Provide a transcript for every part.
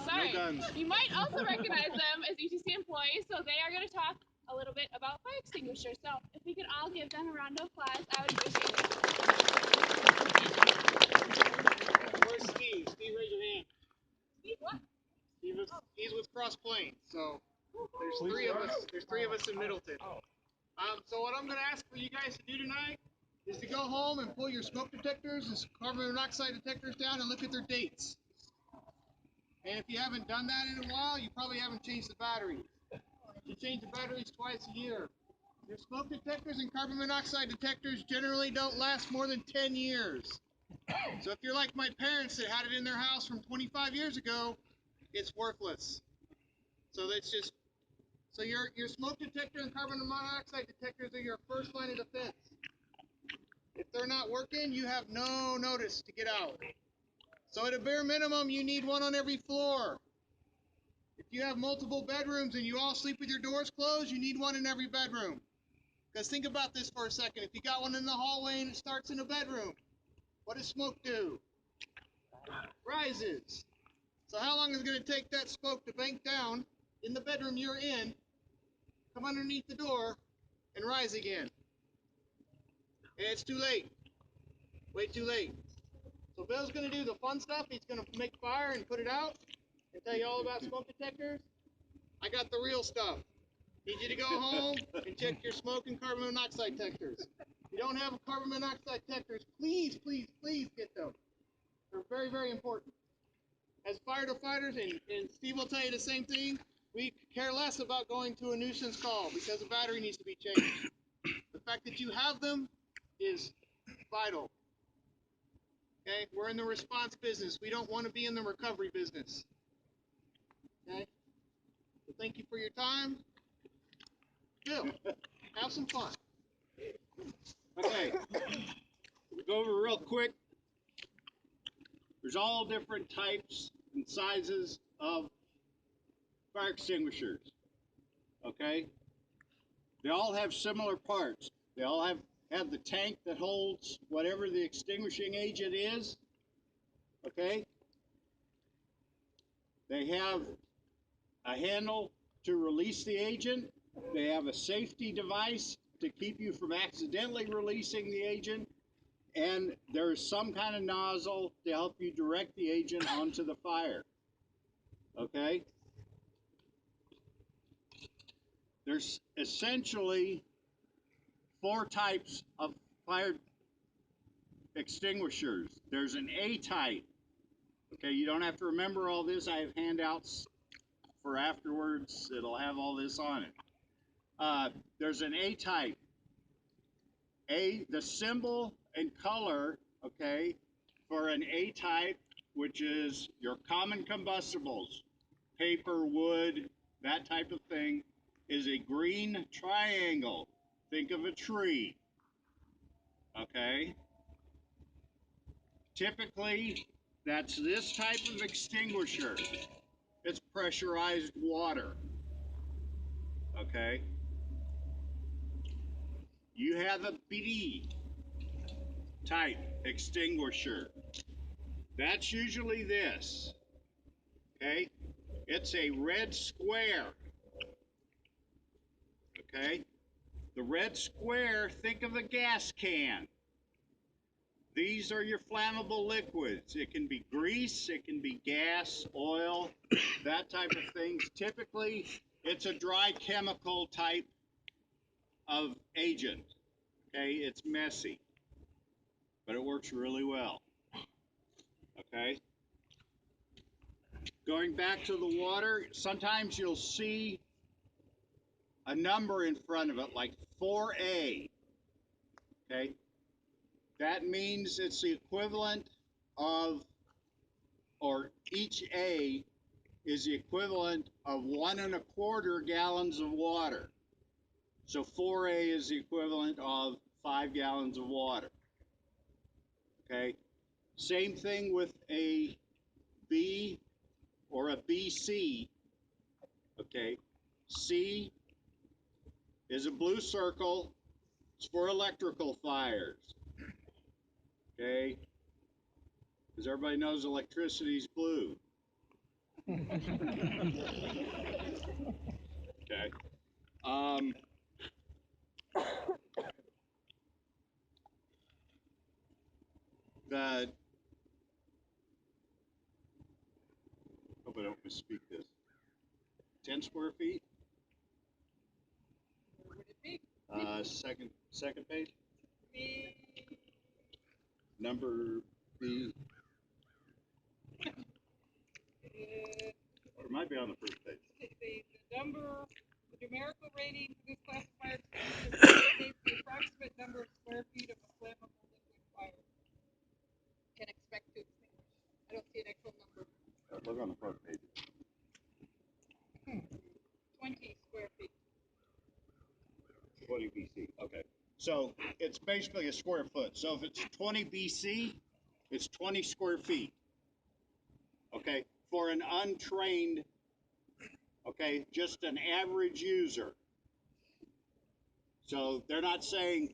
Sorry. No guns. You might also recognize them as ETC employees, so they are going to talk a little bit about fire extinguishers. So if we could all give them a round of applause, I would appreciate it. Where's Steve? Steve, raise your hand. Steve, what? He's with Cross Plains. So there's three of us. There's three of us in Middleton. So what I'm going to ask for you guys to do tonight is to go home and pull your smoke detectors and carbon monoxide detectors down and look at their dates. And if you haven't done that in a while, you probably haven't changed the batteries. You change the batteries twice a year. Your smoke detectors and carbon monoxide detectors generally don't last more than 10 years. So if you're like my parents that had it in their house from 25 years ago, it's worthless. So that's just, so your smoke detector and carbon monoxide detectors are your first line of defense. If they're not working, you have no notice to get out. So at a bare minimum, you need one on every floor. If you have multiple bedrooms and you all sleep with your doors closed, you need one in every bedroom. Because think about this for a second. If you got one in the hallway and it starts in a bedroom, what does smoke do? Rises. So how long is it going to take that smoke to bank down in the bedroom you're in, come underneath the door, and rise again? And it's too late. Way too late. So Bill's going to do the fun stuff. He's going to make fire and put it out and tell you all about smoke detectors. I got the real stuff. Need you to go home and check your smoke and carbon monoxide detectors. If you don't have carbon monoxide detectors, please, please, please get them. They're very, very important. As firefighters, and Steve will tell you the same thing, we care less about going to a nuisance call because the battery needs to be changed. The fact that you have them is vital. Okay, we're in the response business. We don't want to be in the recovery business. Okay, so thank you for your time. Bill, have some fun. Okay, we go over real quick. There's all different types and sizes of fire extinguishers. Okay, they all have similar parts. They all have the tank that holds whatever the extinguishing agent is. Okay, they have a handle to release the agent. They have a safety device to keep you from accidentally releasing the agent. And there's some kind of nozzle to help you direct the agent onto the fire. Okay? There's essentially 4 types of fire extinguishers. There's an A type. Okay, you don't have to remember all this. I have handouts for afterwards. It'll have all this on it. There's an A type. The symbol and color, okay, for an A type, which is your common combustibles, paper, wood, that type of thing, is a green triangle. Think of a tree, okay? Typically, that's this type of extinguisher. It's pressurized water, okay? You have a B type extinguisher. That's usually this, okay? It's a red square, okay? The red square, think of a gas can. These are your flammable liquids. It can be grease, it can be gas, oil, that type of thing. Typically, it's a dry chemical type of agent, okay? It's messy, but it works really well, okay? Going back to the water, sometimes you'll see a number in front of it, like 4A, okay? That means it's the equivalent of, or each A is the equivalent of 1¼ gallons of water. So 4A is the equivalent of 5 gallons of water. Okay? Same thing with a B or a BC. Okay? C is a blue circle. It's for electrical fires. Okay? Because everybody knows electricity is blue. Okay. The hope I don't misspeak this. 10 square feet. Where would it be? Second page. Be Number B. Or it might be on the first page. the number, the numerical rating for this class of fire extinguisher indicates the approximate number of square feet of a flammable liquid fire can expect to extinguish. I don't see an actual number. Look on the front page. 20 square feet. 20 BC. Okay. So it's basically a square foot. So if it's 20 BC, it's 20 square feet. Okay. For an untrained, okay, just an average user. So they're not saying,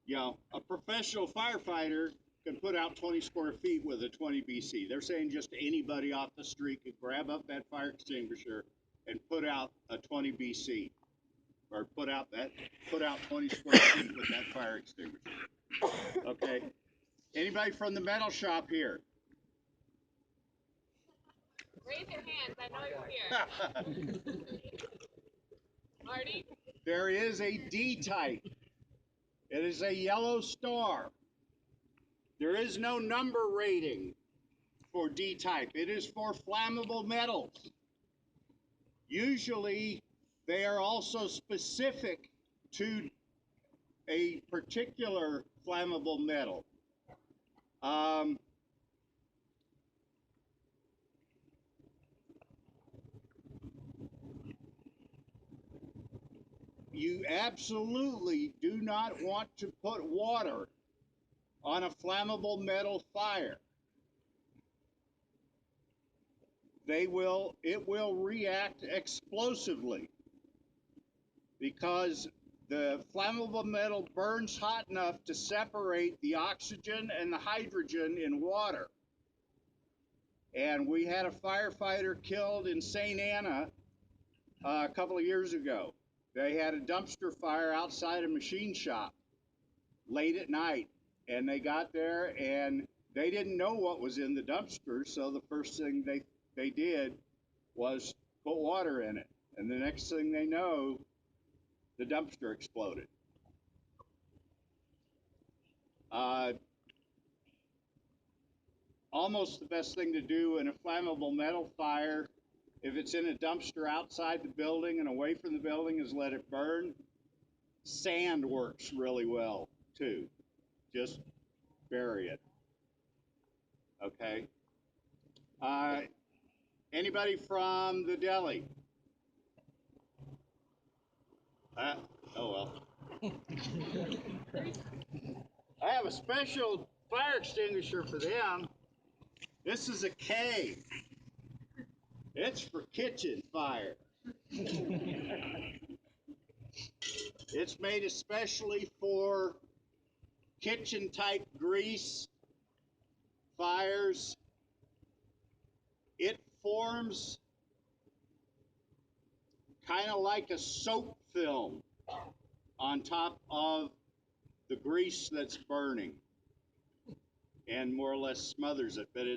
you know, a professional firefighter can put out 20 square feet with a 20 BC. They're saying just anybody off the street could grab up that fire extinguisher and put out a 20 BC. Or put out 20 square feet with that fire extinguisher. Okay. Anybody from the metal shop here? Raise your hands. I know you're here. Marty? There is a D type. It is a yellow star. There is no number rating for D type. It is for flammable metals. Usually, they are also specific to a particular flammable metal. You absolutely do not want to put water on a flammable metal fire. It will react explosively because the flammable metal burns hot enough to separate the oxygen and the hydrogen in water. And we had a firefighter killed in St. Anna a couple of years ago. They had a dumpster fire outside a machine shop late at night, and they got there and they didn't know what was in the dumpster, so the first thing they did was put water in it. And the next thing they know, the dumpster exploded. Almost the best thing to do in a flammable metal fire, if it's in a dumpster outside the building and away from the building, is let it burn. Sand works really well too. Just bury it. Okay. Anybody from the deli? Oh well. I have a special fire extinguisher for them. This is a K. It's for kitchen fire. It's made especially for kitchen type grease fires. It forms kind of like a soap film on top of the grease that's burning and more or less smothers it, but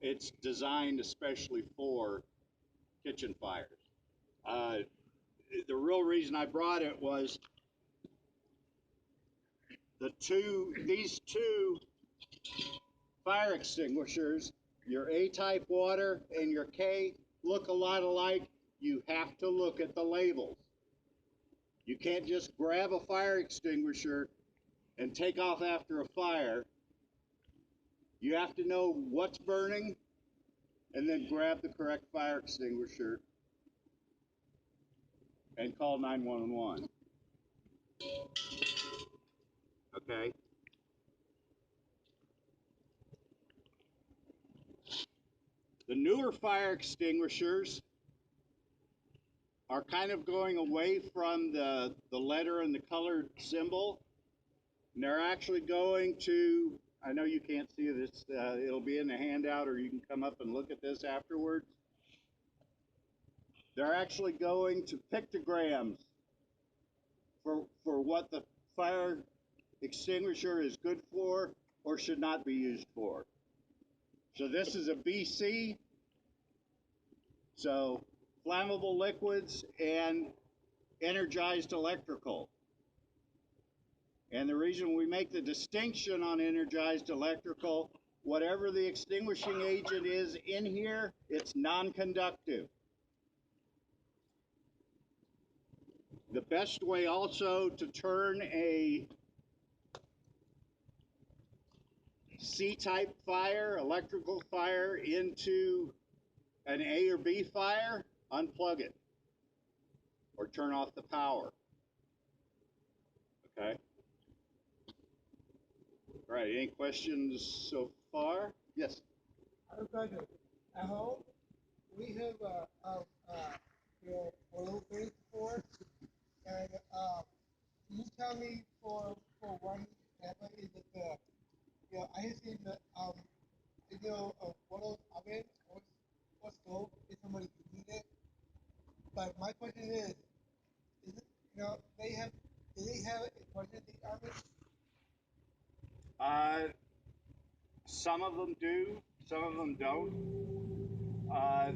it's designed especially for kitchen fires. The real reason I brought it was these two fire extinguishers, your A-type water and your K, look a lot alike. You have to look at the labels. You can't just grab a fire extinguisher and take off after a fire. You have to know what's burning and then grab the correct fire extinguisher and call 911. Okay? The newer fire extinguishers are kind of going away from the letter and the colored symbol. And they're actually going to, I know you can't see this, it'll be in the handout or you can come up and look at this afterwards. They're actually going to pictograms for what the fire extinguisher is good for or should not be used for. So this is a BC, so flammable liquids and energized electrical. And the reason we make the distinction on energized electrical, whatever the extinguishing agent is in here, it's non-conductive. The best way also to turn a C-type fire, electrical fire, into an A or B fire, unplug it or turn off the power. Okay. All right, any questions so far? Yes. I have a question. At home, we have a little thing for, and can you tell me for one example, is it I have seen the video of one of those ovens or stove if somebody can heat it. But my question is it, do they have emergency ovens? Some of them do, some of them don't.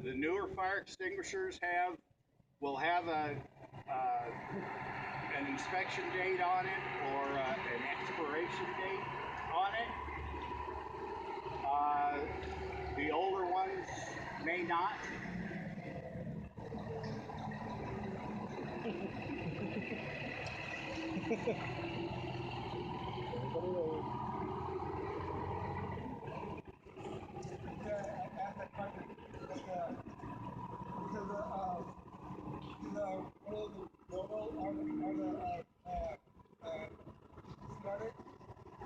The newer fire extinguishers will have an inspection date on it or an expiration date on it. The older ones may not.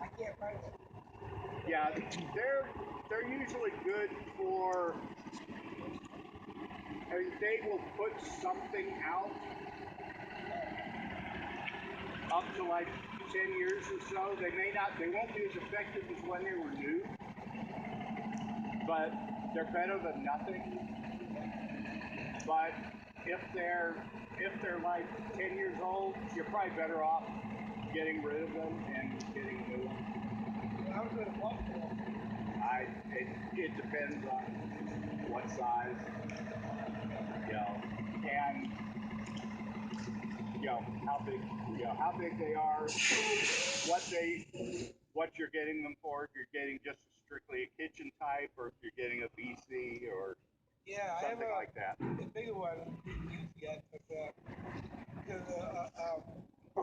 I can't find it. Yeah, they're usually good for. I mean, they will put something out up to like 10 years or so. They won't be as effective as when they were new, but they're better than nothing. But if they're like 10 years old, you're probably better off getting rid of them and getting new ones. I was going to walk for them. It depends on what size, and how big they are, what you're getting them for. If you're getting just strictly a kitchen type, or if you're getting a BC or Yeah, something like that. The bigger one. You